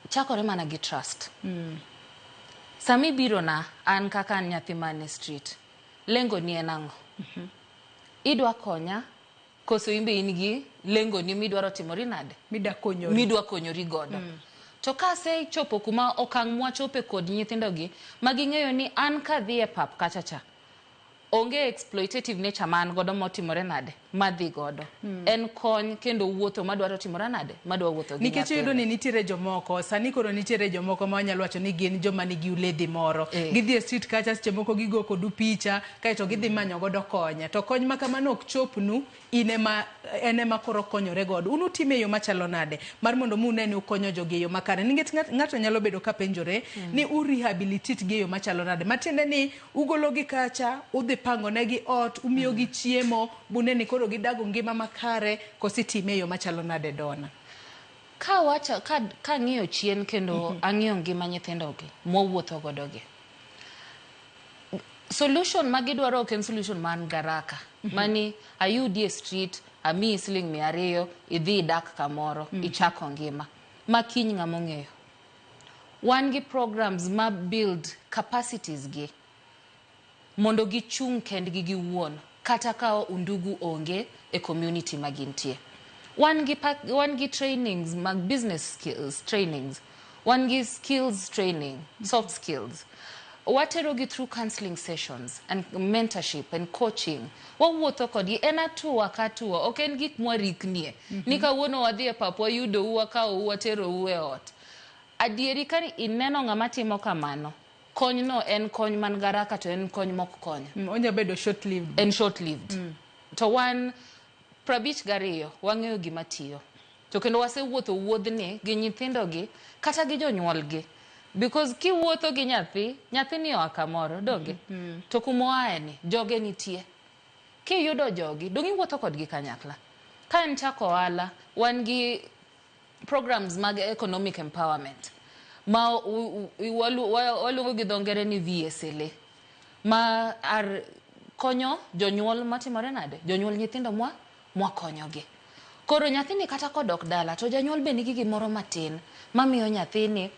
chakore mana gi trust. Sami biro na an kaka nyathi mane street. Lengo ni enango. Idwa konya koso imbe ingi lengo ni midwaro timori nade? Midwa konyori godo. To kase chopo kuma okang mwachope kod nyithindo gi maging'eyo ni an kadhi e pap kachacha. Onge exploitative nature man godo motimore nade madhi godo. En kony kendo wuotho madwaro timore nade madwa wuotho gi nikech yudo ni nitiere jomoko sani koro nitiere jomoko ma wanyalo wacho ni gin joma nigi uledhi moro gidhi e street kacha seche moko gigo kodu picha kaito gidhi manyo godo konya to kony makamano ok chopnu ene koro konyore godo unu time yo machalo nade mar mondo mu ne ukonyo jogi yo makare nikech ng'ato nyalo bedo ka penjore ni u rehabilitate gi yo machalo nade matiende ni ugologi kacha udhi pango negi ot umiyo gi chiemo buneni koro gidago ngima makare kositime yo machalo nade Donnah ka ng'iyo chien kendo ang'iyo ngima nyithindo gi mowuotho godo gi solution magidwaro ok en solution man garaka mani ayudi e street ami siling 200 idhi dak kamoro ichako ngima makiny ng'amo ng'eyo wan gi programs ma build capacities gi mondo gichung kendgi giwuon kata ka undugu onge e community magintie wan gi trainings mag business skills trainings wan gi skills training soft skills watero gi through counseling sessions and mentorship and coaching wawuotho kodgi en atua katua ok en gik mwariknie ni kawuono wadhi e pap wayudo uwa ka watero uwe ot adieri ka ineno ng'ama timo kamano kony no en kony man garaka to en kony mok konya onya bedo short lived en short lived to wan prabich gariyo wang'eyo gima tiyo to kendo wasewuotho wuodhni gi nyithindo gi kata gi jonyuol gi because kiwuotho gi nyathi ni oa kamoro donge to kumoae ni joge nitie kiyudo jogi dongi wuotho kodgi kanyakla ka en chako ohala wan gi programs mag economic empowerment ma waluongo gi dho ngere ni VSLA ma konyo jonyuol matimore nade jonyuol nyithindo mwakonyogi koro nyathini kata kodok dala to janyuol be nigi gimoro matin mamiyo nyathini